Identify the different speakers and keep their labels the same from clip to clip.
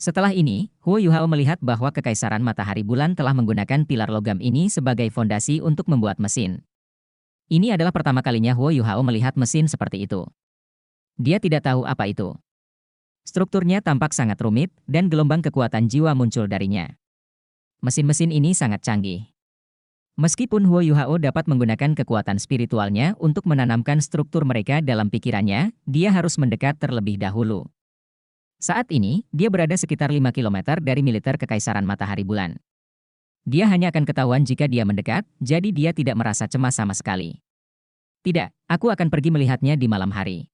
Speaker 1: Setelah ini, Huo Yuhao melihat bahwa Kekaisaran Matahari Bulan telah menggunakan pilar logam ini sebagai fondasi untuk membuat mesin. Ini adalah pertama kalinya Huo Yuhao melihat mesin seperti itu. Dia tidak tahu apa itu. Strukturnya tampak sangat rumit, dan gelombang kekuatan jiwa muncul darinya. Mesin-mesin ini sangat canggih. Meskipun Huo Yuhao dapat menggunakan kekuatan spiritualnya untuk menanamkan struktur mereka dalam pikirannya, dia harus mendekat terlebih dahulu. Saat ini, dia berada sekitar 5 km dari militer Kekaisaran Matahari Bulan. Dia hanya akan ketahuan jika dia mendekat, jadi dia tidak merasa cemas sama sekali. Tidak, aku akan pergi melihatnya di malam hari.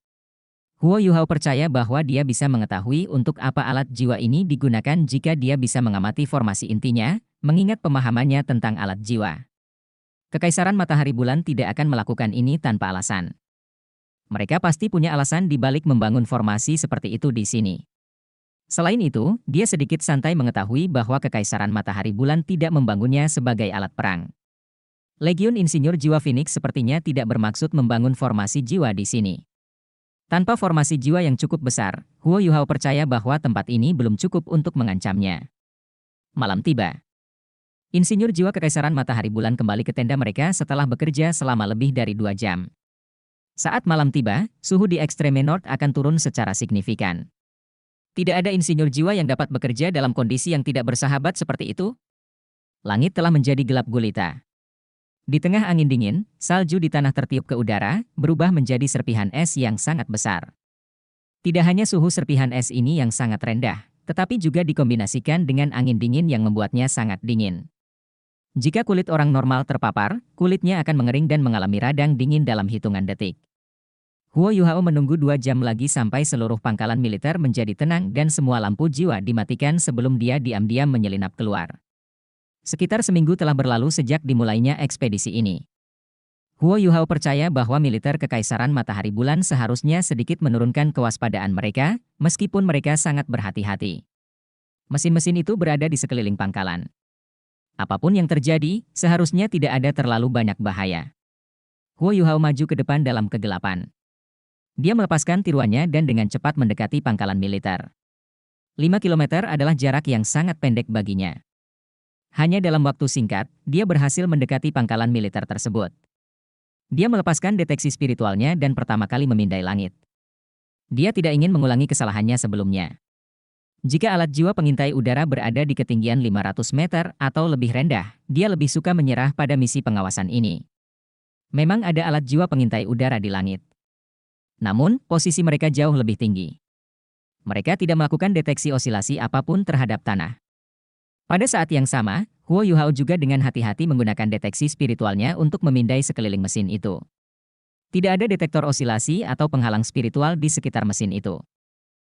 Speaker 1: Huo Yuhao percaya bahwa dia bisa mengetahui untuk apa alat jiwa ini digunakan jika dia bisa mengamati formasi intinya, mengingat pemahamannya tentang alat jiwa. Kekaisaran Matahari Bulan tidak akan melakukan ini tanpa alasan. Mereka pasti punya alasan di balik membangun formasi seperti itu di sini. Selain itu, dia sedikit santai mengetahui bahwa Kekaisaran Matahari Bulan tidak membangunnya sebagai alat perang. Legiun Insinyur Jiwa Phoenix sepertinya tidak bermaksud membangun formasi jiwa di sini. Tanpa formasi jiwa yang cukup besar, Huo Yuhao percaya bahwa tempat ini belum cukup untuk mengancamnya. Malam tiba. Insinyur Jiwa Kekaisaran Matahari Bulan kembali ke tenda mereka setelah bekerja selama lebih dari 2 jam. Saat malam tiba, suhu di Extreme North akan turun secara signifikan. Tidak ada insinyur jiwa yang dapat bekerja dalam kondisi yang tidak bersahabat seperti itu. Langit telah menjadi gelap gulita. Di tengah angin dingin, salju di tanah tertiup ke udara, berubah menjadi serpihan es yang sangat besar. Tidak hanya suhu serpihan es ini yang sangat rendah, tetapi juga dikombinasikan dengan angin dingin yang membuatnya sangat dingin. Jika kulit orang normal terpapar, kulitnya akan mengering dan mengalami radang dingin dalam hitungan detik. Huo Yuhao menunggu 2 jam lagi sampai seluruh pangkalan militer menjadi tenang dan semua lampu jiwa dimatikan sebelum dia diam-diam menyelinap keluar. Sekitar seminggu telah berlalu sejak dimulainya ekspedisi ini. Huo Yuhao percaya bahwa militer Kekaisaran Matahari Bulan seharusnya sedikit menurunkan kewaspadaan mereka, meskipun mereka sangat berhati-hati. Mesin-mesin itu berada di sekeliling pangkalan. Apapun yang terjadi, seharusnya tidak ada terlalu banyak bahaya. Huo Yuhao maju ke depan dalam kegelapan. Dia melepaskan tiruannya dan dengan cepat mendekati pangkalan militer. 5 km adalah jarak yang sangat pendek baginya. Hanya dalam waktu singkat, dia berhasil mendekati pangkalan militer tersebut. Dia melepaskan deteksi spiritualnya dan pertama kali memindai langit. Dia tidak ingin mengulangi kesalahannya sebelumnya. Jika alat jiwa pengintai udara berada di ketinggian 500 meter atau lebih rendah, dia lebih suka menyerah pada misi pengawasan ini. Memang ada alat jiwa pengintai udara di langit. Namun, posisi mereka jauh lebih tinggi. Mereka tidak melakukan deteksi osilasi apapun terhadap tanah. Pada saat yang sama, Huo Yuhao juga dengan hati-hati menggunakan deteksi spiritualnya untuk memindai sekeliling mesin itu. Tidak ada detektor osilasi atau penghalang spiritual di sekitar mesin itu.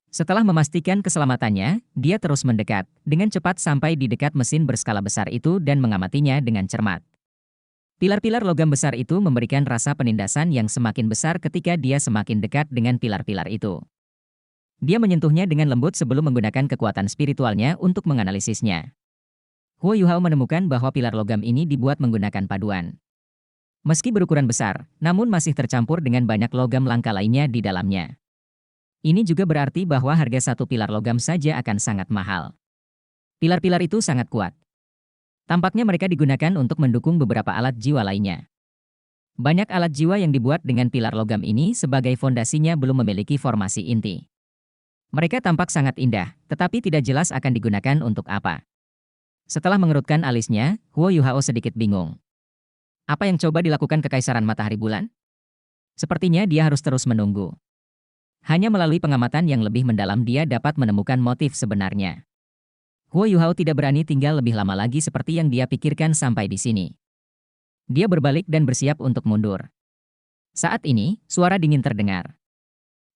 Speaker 1: Setelah memastikan keselamatannya, dia terus mendekat, dengan cepat sampai di dekat mesin berskala besar itu dan mengamatinya dengan cermat. Pilar-pilar logam besar itu memberikan rasa penindasan yang semakin besar ketika dia semakin dekat dengan pilar-pilar itu. Dia menyentuhnya dengan lembut sebelum menggunakan kekuatan spiritualnya untuk menganalisisnya. Huo Yuhao menemukan bahwa pilar logam ini dibuat menggunakan paduan. Meski berukuran besar, namun masih tercampur dengan banyak logam langka lainnya di dalamnya. Ini juga berarti bahwa harga satu pilar logam saja akan sangat mahal. Pilar-pilar itu sangat kuat. Tampaknya mereka digunakan untuk mendukung beberapa alat jiwa lainnya. Banyak alat jiwa yang dibuat dengan pilar logam ini sebagai fondasinya belum memiliki formasi inti. Mereka tampak sangat indah, tetapi tidak jelas akan digunakan untuk apa. Setelah mengerutkan alisnya, Huo Yuhao sedikit bingung. Apa yang coba dilakukan Kekaisaran Matahari Bulan? Sepertinya dia harus terus menunggu. Hanya melalui pengamatan yang lebih mendalam dia dapat menemukan motif sebenarnya. Huo Yuhao tidak berani tinggal lebih lama lagi seperti yang dia pikirkan sampai di sini. Dia berbalik dan bersiap untuk mundur. Saat ini, suara dingin terdengar.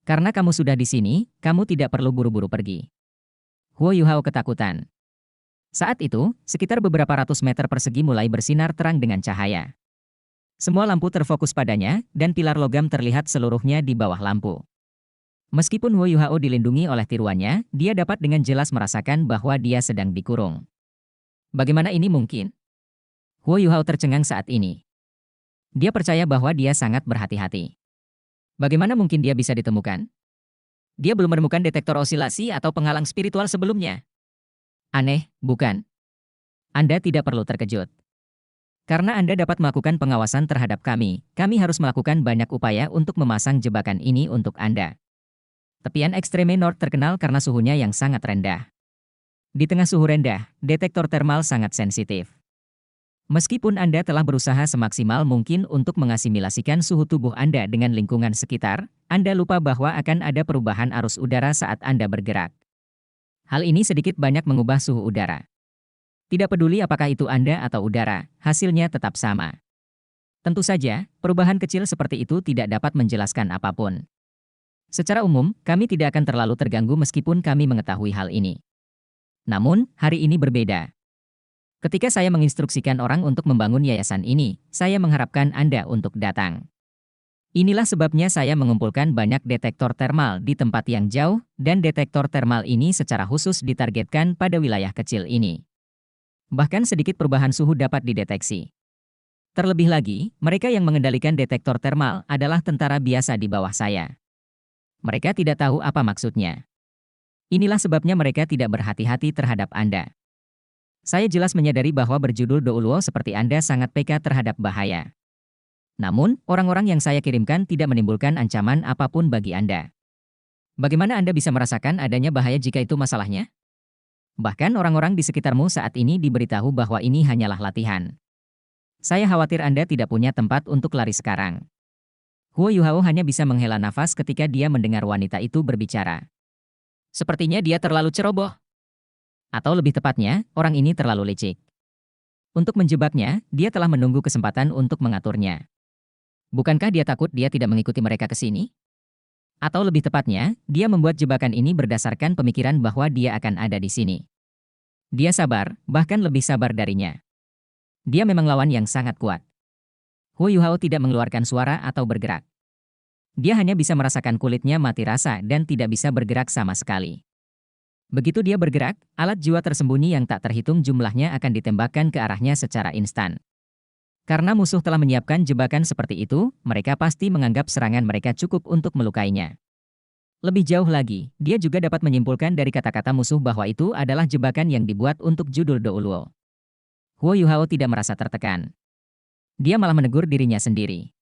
Speaker 1: Karena kamu sudah di sini, kamu tidak perlu buru-buru pergi. Huo Yuhao ketakutan. Saat itu, sekitar beberapa ratus meter persegi mulai bersinar terang dengan cahaya. Semua lampu terfokus padanya, dan pilar logam terlihat seluruhnya di bawah lampu. Meskipun Huo Yuhao dilindungi oleh tiruannya, dia dapat dengan jelas merasakan bahwa dia sedang dikurung. Bagaimana ini mungkin? Huo Yuhao tercengang saat ini. Dia percaya bahwa dia sangat berhati-hati. Bagaimana mungkin dia bisa ditemukan? Dia belum menemukan detektor osilasi atau penghalang spiritual sebelumnya. Aneh, bukan? Anda tidak perlu terkejut. Karena Anda dapat melakukan pengawasan terhadap kami harus melakukan banyak upaya untuk memasang jebakan ini untuk Anda. Tepian Extreme North terkenal karena suhunya yang sangat rendah. Di tengah suhu rendah, detektor termal sangat sensitif. Meskipun Anda telah berusaha semaksimal mungkin untuk mengasimilasikan suhu tubuh Anda dengan lingkungan sekitar, Anda lupa bahwa akan ada perubahan arus udara saat Anda bergerak. Hal ini sedikit banyak mengubah suhu udara. Tidak peduli apakah itu Anda atau udara, hasilnya tetap sama. Tentu saja, perubahan kecil seperti itu tidak dapat menjelaskan apapun. Secara umum, kami tidak akan terlalu terganggu meskipun kami mengetahui hal ini. Namun, hari ini berbeda. Ketika saya menginstruksikan orang untuk membangun yayasan ini, saya mengharapkan Anda untuk datang. Inilah sebabnya saya mengumpulkan banyak detektor termal di tempat yang jauh, dan detektor termal ini secara khusus ditargetkan pada wilayah kecil ini. Bahkan sedikit perubahan suhu dapat dideteksi. Terlebih lagi, mereka yang mengendalikan detektor termal adalah tentara biasa di bawah saya. Mereka tidak tahu apa maksudnya. Inilah sebabnya mereka tidak berhati-hati terhadap Anda. Saya jelas menyadari bahwa berjudul Douluo seperti Anda sangat peka terhadap bahaya. Namun, orang-orang yang saya kirimkan tidak menimbulkan ancaman apapun bagi Anda. Bagaimana Anda bisa merasakan adanya bahaya jika itu masalahnya? Bahkan orang-orang di sekitarmu saat ini diberitahu bahwa ini hanyalah latihan. Saya khawatir Anda tidak punya tempat untuk lari sekarang. Huo Yuhao hanya bisa menghela nafas ketika dia mendengar wanita itu berbicara. Sepertinya dia terlalu ceroboh. Atau lebih tepatnya, orang ini terlalu licik. Untuk menjebaknya, dia telah menunggu kesempatan untuk mengaturnya. Bukankah dia takut dia tidak mengikuti mereka ke sini? Atau lebih tepatnya, dia membuat jebakan ini berdasarkan pemikiran bahwa dia akan ada di sini. Dia sabar, bahkan lebih sabar darinya. Dia memang lawan yang sangat kuat. Huo Yuhao tidak mengeluarkan suara atau bergerak. Dia hanya bisa merasakan kulitnya mati rasa dan tidak bisa bergerak sama sekali. Begitu dia bergerak, alat jiwa tersembunyi yang tak terhitung jumlahnya akan ditembakkan ke arahnya secara instan. Karena musuh telah menyiapkan jebakan seperti itu, mereka pasti menganggap serangan mereka cukup untuk melukainya. Lebih jauh lagi, dia juga dapat menyimpulkan dari kata-kata musuh bahwa itu adalah jebakan yang dibuat untuk judul Douluo. Huo Yuhao tidak merasa tertekan. Dia malah menegur dirinya sendiri.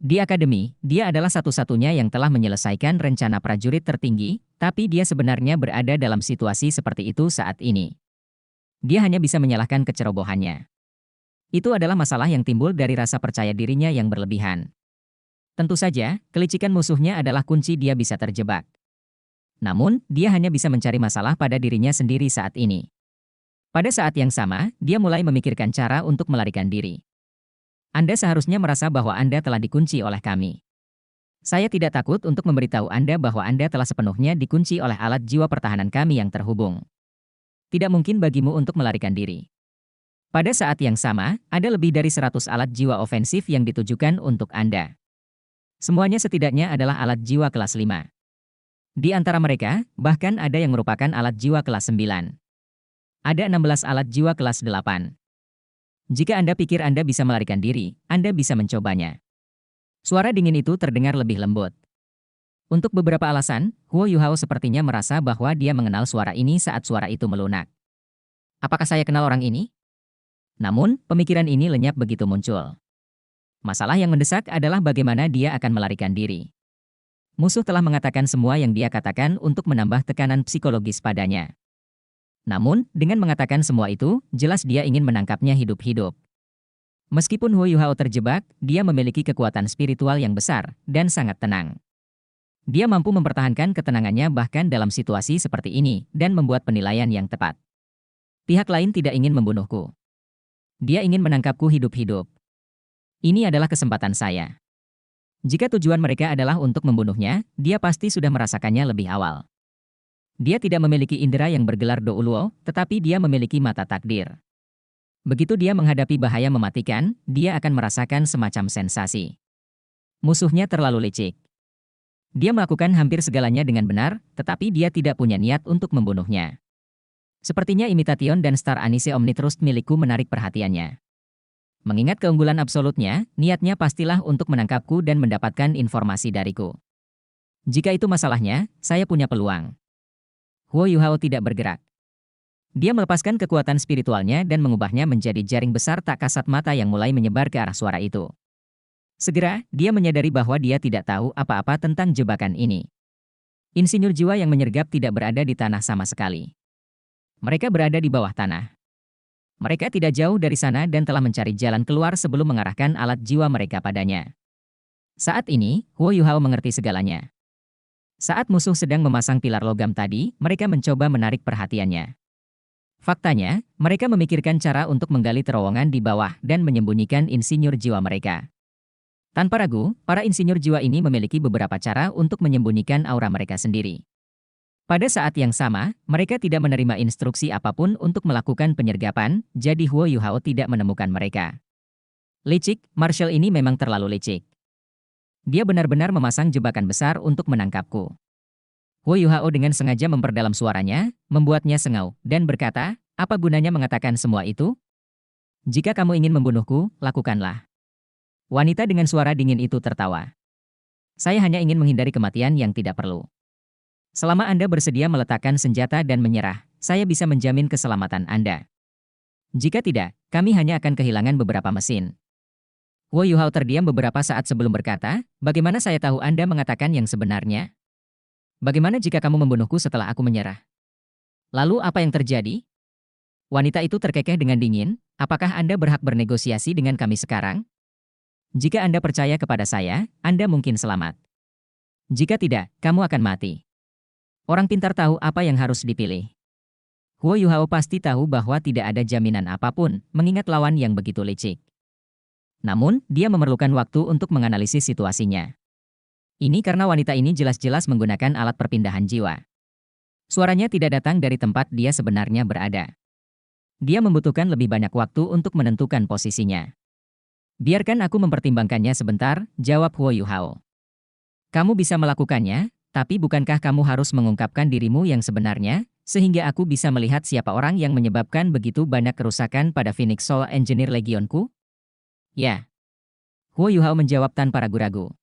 Speaker 1: Di akademi, dia adalah satu-satunya yang telah menyelesaikan rencana prajurit tertinggi, tapi dia sebenarnya berada dalam situasi seperti itu saat ini. Dia hanya bisa menyalahkan kecerobohannya. Itu adalah masalah yang timbul dari rasa percaya dirinya yang berlebihan. Tentu saja, kelicikan musuhnya adalah kunci dia bisa terjebak. Namun, dia hanya bisa mencari masalah pada dirinya sendiri saat ini. Pada saat yang sama, dia mulai memikirkan cara untuk melarikan diri. Anda seharusnya merasa bahwa Anda telah dikunci oleh kami. Saya tidak takut untuk memberitahu Anda bahwa Anda telah sepenuhnya dikunci oleh alat jiwa pertahanan kami yang terhubung. Tidak mungkin bagimu untuk melarikan diri. Pada saat yang sama, ada lebih dari 100 alat jiwa ofensif yang ditujukan untuk Anda. Semuanya setidaknya adalah alat jiwa kelas 5. Di antara mereka, bahkan ada yang merupakan alat jiwa kelas 9. Ada 16 alat jiwa kelas 8. Jika Anda pikir Anda bisa melarikan diri, Anda bisa mencobanya. Suara dingin itu terdengar lebih lembut. Untuk beberapa alasan, Huo Yuhao sepertinya merasa bahwa dia mengenal suara ini saat suara itu melunak. Apakah saya kenal orang ini? Namun, pemikiran ini lenyap begitu muncul. Masalah yang mendesak adalah bagaimana dia akan melarikan diri. Musuh telah mengatakan semua yang dia katakan untuk menambah tekanan psikologis padanya. Namun, dengan mengatakan semua itu, jelas dia ingin menangkapnya hidup-hidup. Meskipun Huo Yuhao terjebak, dia memiliki kekuatan spiritual yang besar dan sangat tenang. Dia mampu mempertahankan ketenangannya bahkan dalam situasi seperti ini dan membuat penilaian yang tepat. Pihak lain tidak ingin membunuhku. Dia ingin menangkapku hidup-hidup. Ini adalah kesempatan saya. Jika tujuan mereka adalah untuk membunuhnya, dia pasti sudah merasakannya lebih awal. Dia tidak memiliki indera yang bergelar Douluo, tetapi dia memiliki mata takdir. Begitu dia menghadapi bahaya mematikan, dia akan merasakan semacam sensasi. Musuhnya terlalu licik. Dia melakukan hampir segalanya dengan benar, tetapi dia tidak punya niat untuk membunuhnya. Sepertinya Imitation dan Star Anise Omnitrust milikku menarik perhatiannya. Mengingat keunggulan absolutnya, niatnya pastilah untuk menangkapku dan mendapatkan informasi dariku. Jika itu masalahnya, saya punya peluang. Huo Yuhao tidak bergerak. Dia melepaskan kekuatan spiritualnya dan mengubahnya menjadi jaring besar tak kasat mata yang mulai menyebar ke arah suara itu. Segera, dia menyadari bahwa dia tidak tahu apa-apa tentang jebakan ini. Insinyur jiwa yang menyergap tidak berada di tanah sama sekali. Mereka berada di bawah tanah. Mereka tidak jauh dari sana dan telah mencari jalan keluar sebelum mengarahkan alat jiwa mereka padanya. Saat ini, Huo Yuhao mengerti segalanya. Saat musuh sedang memasang pilar logam tadi, mereka mencoba menarik perhatiannya. Faktanya, mereka memikirkan cara untuk menggali terowongan di bawah dan menyembunyikan insinyur jiwa mereka. Tanpa ragu, para insinyur jiwa ini memiliki beberapa cara untuk menyembunyikan aura mereka sendiri. Pada saat yang sama, mereka tidak menerima instruksi apapun untuk melakukan penyergapan, jadi Huo Yuhao tidak menemukan mereka. Licik, Marshal ini memang terlalu licik. Dia benar-benar memasang jebakan besar untuk menangkapku. Huo Yuhao dengan sengaja memperdalam suaranya, membuatnya sengau, dan berkata, apa gunanya mengatakan semua itu? Jika kamu ingin membunuhku, lakukanlah. Wanita dengan suara dingin itu tertawa. Saya hanya ingin menghindari kematian yang tidak perlu. Selama Anda bersedia meletakkan senjata dan menyerah, saya bisa menjamin keselamatan Anda. Jika tidak, kami hanya akan kehilangan beberapa mesin. Huo Yuhao terdiam beberapa saat sebelum berkata, bagaimana saya tahu Anda mengatakan yang sebenarnya? Bagaimana jika kamu membunuhku setelah aku menyerah? Lalu apa yang terjadi? Wanita itu terkekeh dengan dingin, apakah Anda berhak bernegosiasi dengan kami sekarang? Jika Anda percaya kepada saya, Anda mungkin selamat. Jika tidak, kamu akan mati. Orang pintar tahu apa yang harus dipilih. Huo Yuhao pasti tahu bahwa tidak ada jaminan apapun, mengingat lawan yang begitu licik. Namun, dia memerlukan waktu untuk menganalisis situasinya. Ini karena wanita ini jelas-jelas menggunakan alat perpindahan jiwa. Suaranya tidak datang dari tempat dia sebenarnya berada. Dia membutuhkan lebih banyak waktu untuk menentukan posisinya. Biarkan aku mempertimbangkannya sebentar, jawab Huo Yuhao. Kamu bisa melakukannya, tapi bukankah kamu harus mengungkapkan dirimu yang sebenarnya, sehingga aku bisa melihat siapa orang yang menyebabkan begitu banyak kerusakan pada Phoenix Soul Engineer Legionku? Ya. Huo Yuhao menjawab tanpa ragu-ragu.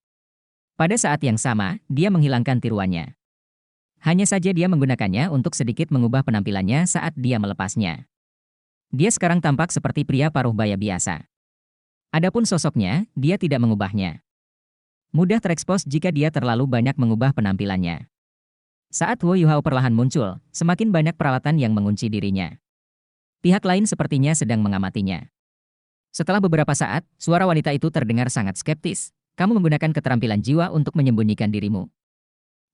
Speaker 1: Pada saat yang sama, dia menghilangkan tiruannya. Hanya saja dia menggunakannya untuk sedikit mengubah penampilannya saat dia melepasnya. Dia sekarang tampak seperti pria paruh baya biasa. Adapun sosoknya, dia tidak mengubahnya. Mudah terekspos jika dia terlalu banyak mengubah penampilannya. Saat Huo Yuhao perlahan muncul, semakin banyak peralatan yang mengunci dirinya. Pihak lain sepertinya sedang mengamatinya. Setelah beberapa saat, suara wanita itu terdengar sangat skeptis. Kamu menggunakan keterampilan jiwa untuk menyembunyikan dirimu.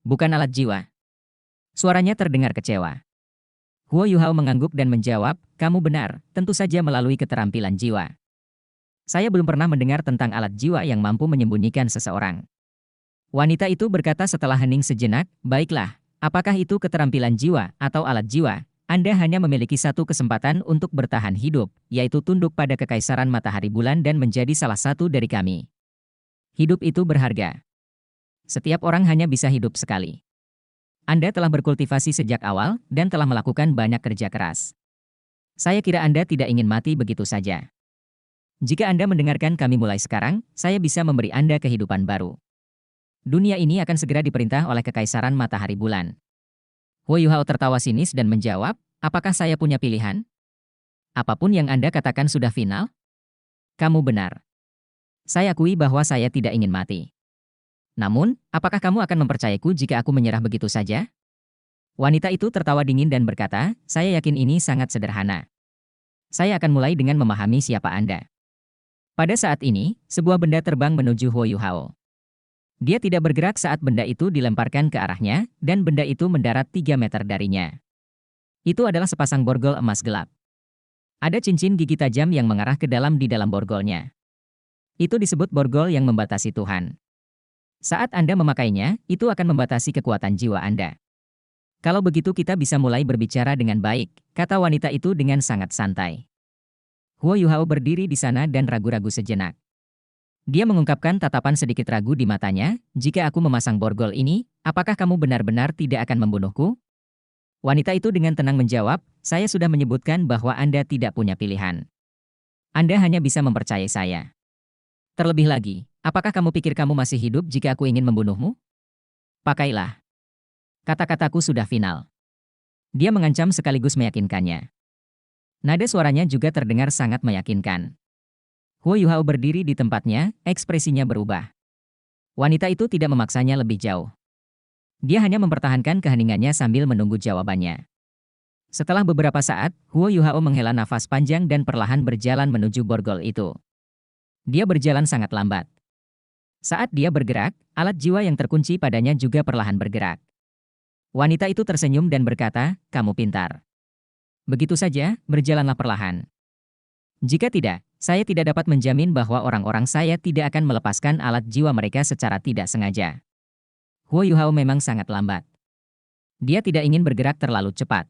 Speaker 1: Bukan alat jiwa. Suaranya terdengar kecewa. Huo Yuhao mengangguk dan menjawab, kamu benar, tentu saja melalui keterampilan jiwa. Saya belum pernah mendengar tentang alat jiwa yang mampu menyembunyikan seseorang. Wanita itu berkata setelah hening sejenak, baiklah, apakah itu keterampilan jiwa atau alat jiwa? Anda hanya memiliki satu kesempatan untuk bertahan hidup, yaitu tunduk pada kekaisaran matahari bulan dan menjadi salah satu dari kami. Hidup itu berharga. Setiap orang hanya bisa hidup sekali. Anda telah berkultivasi sejak awal dan telah melakukan banyak kerja keras. Saya kira Anda tidak ingin mati begitu saja. Jika Anda mendengarkan kami mulai sekarang, saya bisa memberi Anda kehidupan baru. Dunia ini akan segera diperintah oleh kekaisaran matahari bulan. Huo Yuhao tertawa sinis dan menjawab, apakah saya punya pilihan? Apapun yang Anda katakan sudah final? Kamu benar. Saya akui bahwa saya tidak ingin mati. Namun, apakah kamu akan mempercayaku jika aku menyerah begitu saja? Wanita itu tertawa dingin dan berkata, saya yakin ini sangat sederhana. Saya akan mulai dengan memahami siapa Anda. Pada saat ini, sebuah benda terbang menuju Huo Yuhao. Dia tidak bergerak saat benda itu dilemparkan ke arahnya, dan benda itu mendarat 3 meter darinya. Itu adalah sepasang borgol emas gelap. Ada cincin gigi tajam yang mengarah ke dalam di dalam borgolnya. Itu disebut borgol yang membatasi Tuhan. Saat Anda memakainya, itu akan membatasi kekuatan jiwa Anda. Kalau begitu kita bisa mulai berbicara dengan baik, kata wanita itu dengan sangat santai. Huo Yuhao berdiri di sana dan ragu-ragu sejenak. Dia mengungkapkan tatapan sedikit ragu di matanya, jika aku memasang borgol ini, apakah kamu benar-benar tidak akan membunuhku? Wanita itu dengan tenang menjawab, saya sudah menyebutkan bahwa Anda tidak punya pilihan. Anda hanya bisa mempercayai saya. Terlebih lagi, apakah kamu pikir kamu masih hidup jika aku ingin membunuhmu? Pakailah. Kata-kataku sudah final. Dia mengancam sekaligus meyakinkannya. Nada suaranya juga terdengar sangat meyakinkan. Huo Yuhao berdiri di tempatnya, ekspresinya berubah. Wanita itu tidak memaksanya lebih jauh. Dia hanya mempertahankan keheningannya sambil menunggu jawabannya. Setelah beberapa saat, Huo Yuhao menghela nafas panjang dan perlahan berjalan menuju borgol itu. Dia berjalan sangat lambat. Saat dia bergerak, alat jiwa yang terkunci padanya juga perlahan bergerak. Wanita itu tersenyum dan berkata, "Kamu pintar. Begitu saja, berjalanlah perlahan. Jika tidak, saya tidak dapat menjamin bahwa orang-orang saya tidak akan melepaskan alat jiwa mereka secara tidak sengaja." Huo Yuhao memang sangat lambat. Dia tidak ingin bergerak terlalu cepat.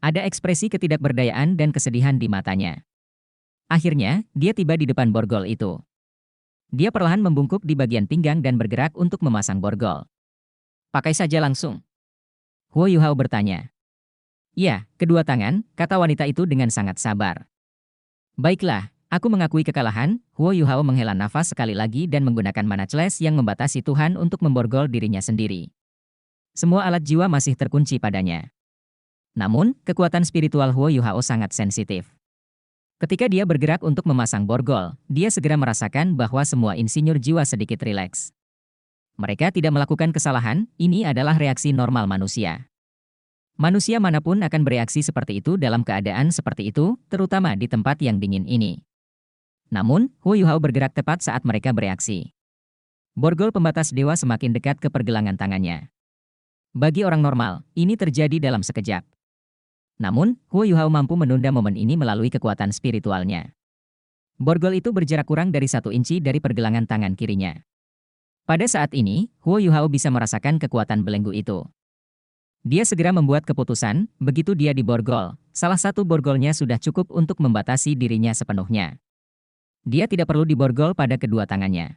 Speaker 1: Ada ekspresi ketidakberdayaan dan kesedihan di matanya. Akhirnya, dia tiba di depan borgol itu. Dia perlahan membungkuk di bagian pinggang dan bergerak untuk memasang borgol. "Pakai saja langsung?" Huo Yuhao bertanya. "Ya, kedua tangan," kata wanita itu dengan sangat sabar. "Baiklah, aku mengakui kekalahan." Huo Yuhao menghela nafas sekali lagi dan menggunakan mana Manacles yang membatasi Tuhan untuk memborgol dirinya sendiri. Semua alat jiwa masih terkunci padanya. Namun, kekuatan spiritual Huo Yuhao sangat sensitif. Ketika dia bergerak untuk memasang borgol, dia segera merasakan bahwa semua insinyur jiwa sedikit rileks. Mereka tidak melakukan kesalahan, ini adalah reaksi normal manusia. Manusia manapun akan bereaksi seperti itu dalam keadaan seperti itu, terutama di tempat yang dingin ini. Namun, Huo Yuhao bergerak tepat saat mereka bereaksi. Borgol pembatas dewa semakin dekat ke pergelangan tangannya. Bagi orang normal, ini terjadi dalam sekejap. Namun, Huo Yuhao mampu menunda momen ini melalui kekuatan spiritualnya. Borgol itu berjarak kurang dari 1 inci dari pergelangan tangan kirinya. Pada saat ini, Huo Yuhao bisa merasakan kekuatan belenggu itu. Dia segera membuat keputusan, begitu dia diborgol, salah satu borgolnya sudah cukup untuk membatasi dirinya sepenuhnya. Dia tidak perlu diborgol pada kedua tangannya.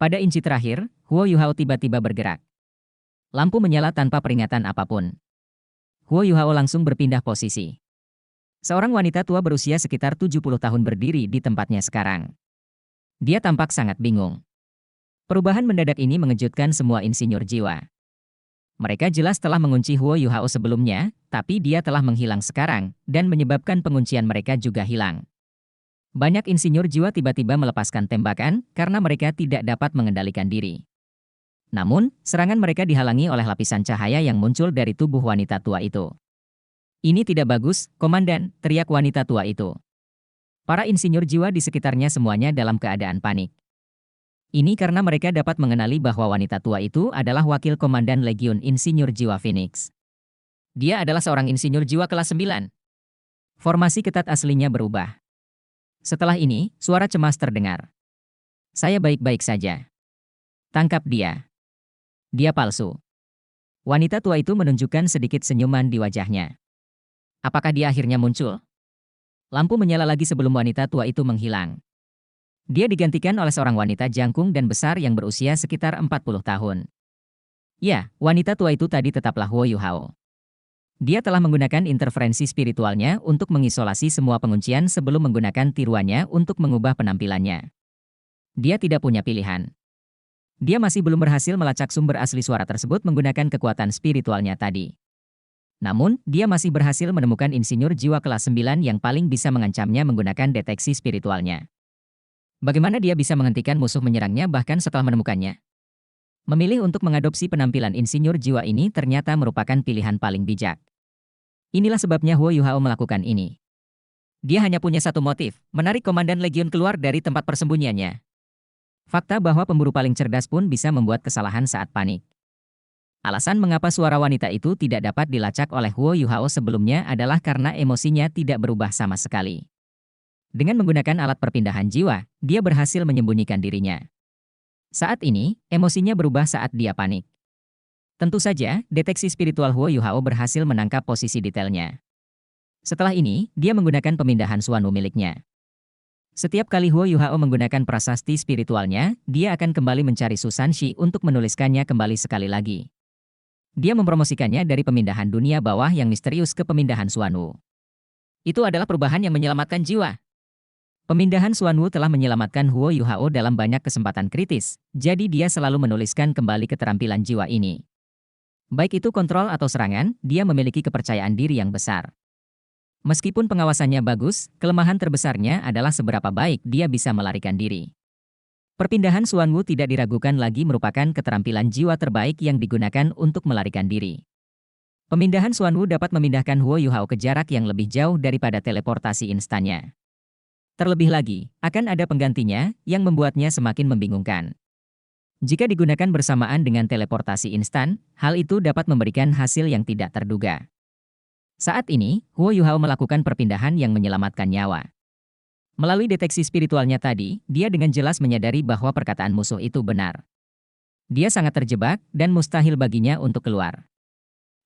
Speaker 1: Pada inci terakhir, Huo Yuhao tiba-tiba bergerak. Lampu menyala tanpa peringatan apapun. Huo Yuhao langsung berpindah posisi. Seorang wanita tua berusia sekitar 70 tahun berdiri di tempatnya sekarang. Dia tampak sangat bingung. Perubahan mendadak ini mengejutkan semua insinyur jiwa. Mereka jelas telah mengunci Huo Yuhao sebelumnya, tapi dia telah menghilang sekarang, dan menyebabkan penguncian mereka juga hilang. Banyak insinyur jiwa tiba-tiba melepaskan tembakan, karena mereka tidak dapat mengendalikan diri. Namun, serangan mereka dihalangi oleh lapisan cahaya yang muncul dari tubuh wanita tua itu. "Ini tidak bagus, Komandan," teriak wanita tua itu. Para insinyur jiwa di sekitarnya semuanya dalam keadaan panik. Ini karena mereka dapat mengenali bahwa wanita tua itu adalah wakil komandan Legiun Insinyur Jiwa Phoenix. Dia adalah seorang insinyur jiwa kelas 9. Formasi ketat aslinya berubah. Setelah ini, suara cemas terdengar. "Saya baik-baik saja. Tangkap dia. Dia palsu." Wanita tua itu menunjukkan sedikit senyuman di wajahnya. Apakah dia akhirnya muncul? Lampu menyala lagi sebelum wanita tua itu menghilang. Dia digantikan oleh seorang wanita jangkung dan besar yang berusia sekitar 40 tahun. Ya, wanita tua itu tadi tetaplah Huo Yuhao. Dia telah menggunakan interferensi spiritualnya untuk mengisolasi semua penguncian sebelum menggunakan tiruannya untuk mengubah penampilannya. Dia tidak punya pilihan. Dia masih belum berhasil melacak sumber asli suara tersebut menggunakan kekuatan spiritualnya tadi. Namun, dia masih berhasil menemukan insinyur jiwa kelas 9 yang paling bisa mengancamnya menggunakan deteksi spiritualnya. Bagaimana dia bisa menghentikan musuh menyerangnya bahkan setelah menemukannya? Memilih untuk mengadopsi penampilan insinyur jiwa ini ternyata merupakan pilihan paling bijak. Inilah sebabnya Huo Yuhao melakukan ini. Dia hanya punya satu motif, menarik Komandan Legiun keluar dari tempat persembunyiannya. Fakta bahwa pemburu paling cerdas pun bisa membuat kesalahan saat panik. Alasan mengapa suara wanita itu tidak dapat dilacak oleh Huo Yuhao sebelumnya adalah karena emosinya tidak berubah sama sekali. Dengan menggunakan alat perpindahan jiwa, dia berhasil menyembunyikan dirinya. Saat ini, emosinya berubah saat dia panik. Tentu saja, deteksi spiritual Huo Yuhao berhasil menangkap posisi detailnya. Setelah ini, dia menggunakan pemindahan suanu miliknya. Setiap kali Huo Yuhao menggunakan prasasti spiritualnya, dia akan kembali mencari Susanshi untuk menuliskannya kembali sekali lagi. Dia mempromosikannya dari pemindahan dunia bawah yang misterius ke pemindahan suanu. Itu adalah perubahan yang menyelamatkan jiwa. Pemindahan Xuanwu telah menyelamatkan Huo Yuhao dalam banyak kesempatan kritis, jadi dia selalu menuliskan kembali keterampilan jiwa ini. Baik itu kontrol atau serangan, dia memiliki kepercayaan diri yang besar. Meskipun pengawasannya bagus, kelemahan terbesarnya adalah seberapa baik dia bisa melarikan diri. Perpindahan Xuanwu tidak diragukan lagi merupakan keterampilan jiwa terbaik yang digunakan untuk melarikan diri. Pemindahan Xuanwu dapat memindahkan Huo Yuhao ke jarak yang lebih jauh daripada teleportasi instannya. Terlebih lagi, akan ada penggantinya yang membuatnya semakin membingungkan. Jika digunakan bersamaan dengan teleportasi instan, hal itu dapat memberikan hasil yang tidak terduga. Saat ini, Huo Yuhao melakukan perpindahan yang menyelamatkan nyawa. Melalui deteksi spiritualnya tadi, dia dengan jelas menyadari bahwa perkataan musuh itu benar. Dia sangat terjebak dan mustahil baginya untuk keluar.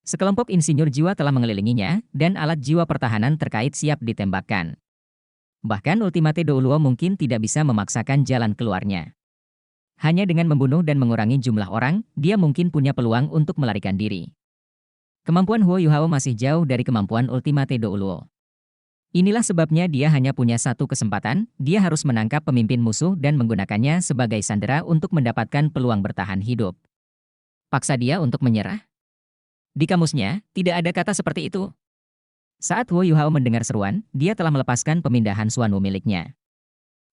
Speaker 1: Sekelompok insinyur jiwa telah mengelilinginya, dan alat jiwa pertahanan terkait siap ditembakkan. Bahkan Ultimate Douluo mungkin tidak bisa memaksakan jalan keluarnya. Hanya dengan membunuh dan mengurangi jumlah orang, dia mungkin punya peluang untuk melarikan diri. Kemampuan Huo Yuhao masih jauh dari kemampuan Ultimate Douluo. Inilah sebabnya dia hanya punya satu kesempatan, dia harus menangkap pemimpin musuh dan menggunakannya sebagai sandera untuk mendapatkan peluang bertahan hidup. Paksa dia untuk menyerah? Di kamusnya, tidak ada kata seperti itu. Saat Huo Yuhao mendengar seruan, dia telah melepaskan pemindahan Xuanwu miliknya.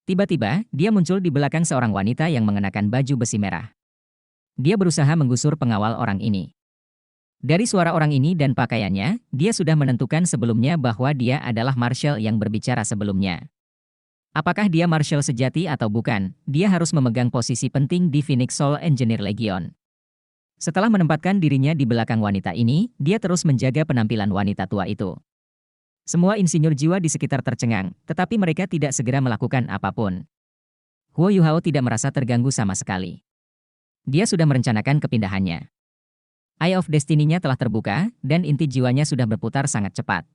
Speaker 1: Tiba-tiba, dia muncul di belakang seorang wanita yang mengenakan baju besi merah. Dia berusaha menggusur pengawal orang ini. Dari suara orang ini dan pakaiannya, dia sudah menentukan sebelumnya bahwa dia adalah marshal yang berbicara sebelumnya. Apakah dia marshal sejati atau bukan, dia harus memegang posisi penting di Phoenix Soul Engineer Legion. Setelah menempatkan dirinya di belakang wanita ini, dia terus menjaga penampilan wanita tua itu. Semua insinyur jiwa di sekitar tercengang, tetapi mereka tidak segera melakukan apapun. Huo Yuhao tidak merasa terganggu sama sekali. Dia sudah merencanakan kepindahannya. Eye of Destiny-nya telah terbuka, dan inti jiwanya sudah berputar sangat cepat.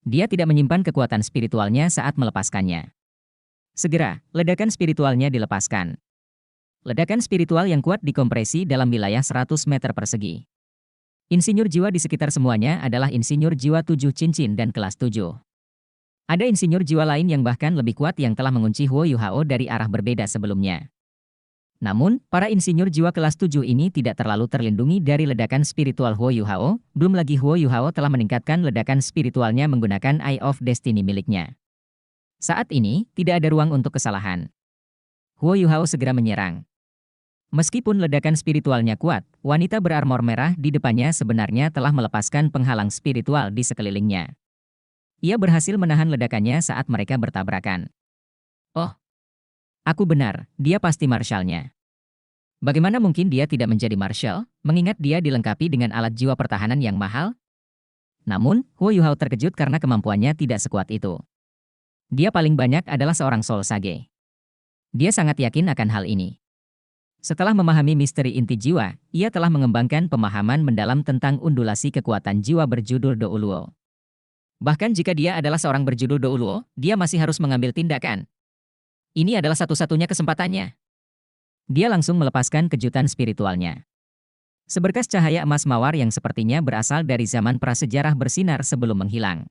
Speaker 1: Dia tidak menyimpan kekuatan spiritualnya saat melepaskannya. Segera, ledakan spiritualnya dilepaskan. Ledakan spiritual yang kuat dikompresi dalam wilayah 100 meter persegi. Insinyur jiwa di sekitar semuanya adalah insinyur jiwa 7 cincin dan kelas 7. Ada insinyur jiwa lain yang bahkan lebih kuat yang telah mengunci Huo Yuhao dari arah berbeda sebelumnya. Namun, para insinyur jiwa kelas 7 ini tidak terlalu terlindungi dari ledakan spiritual Huo Yuhao, belum lagi Huo Yuhao telah meningkatkan ledakan spiritualnya menggunakan Eye of Destiny miliknya. Saat ini, tidak ada ruang untuk kesalahan. Huo Yuhao segera menyerang. Meskipun ledakan spiritualnya kuat, wanita berarmor merah di depannya sebenarnya telah melepaskan penghalang spiritual di sekelilingnya. Ia berhasil menahan ledakannya saat mereka bertabrakan. Oh, aku benar, dia pasti marshalnya. Bagaimana mungkin dia tidak menjadi marshal, mengingat dia dilengkapi dengan alat jiwa pertahanan yang mahal? Namun, Huo Yuhao terkejut karena kemampuannya tidak sekuat itu. Dia paling banyak adalah seorang Soul Sage. Dia sangat yakin akan hal ini. Setelah memahami misteri inti jiwa, ia telah mengembangkan pemahaman mendalam tentang undulasi kekuatan jiwa berjudul Douluo. Bahkan jika dia adalah seorang berjudul Douluo, dia masih harus mengambil tindakan. Ini adalah satu-satunya kesempatannya. Dia langsung melepaskan kejutan spiritualnya. Seberkas cahaya emas mawar yang sepertinya berasal dari zaman prasejarah bersinar sebelum menghilang.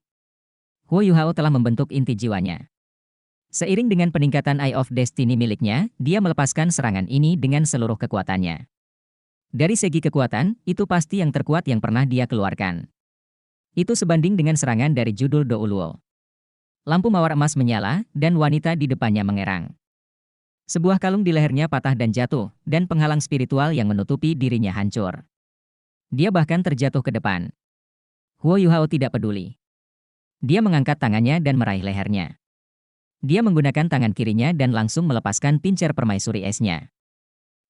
Speaker 1: Huo Yuhao telah membentuk inti jiwanya. Seiring dengan peningkatan Eye of Destiny miliknya, dia melepaskan serangan ini dengan seluruh kekuatannya. Dari segi kekuatan, itu pasti yang terkuat yang pernah dia keluarkan. Itu sebanding dengan serangan dari judul Douluo. Lampu mawar emas menyala, dan wanita di depannya mengerang. Sebuah kalung di lehernya patah dan jatuh, dan penghalang spiritual yang menutupi dirinya hancur. Dia bahkan terjatuh ke depan. Huo Yuhao tidak peduli. Dia mengangkat tangannya dan meraih lehernya. Dia menggunakan tangan kirinya dan langsung melepaskan pincer permaisuri esnya.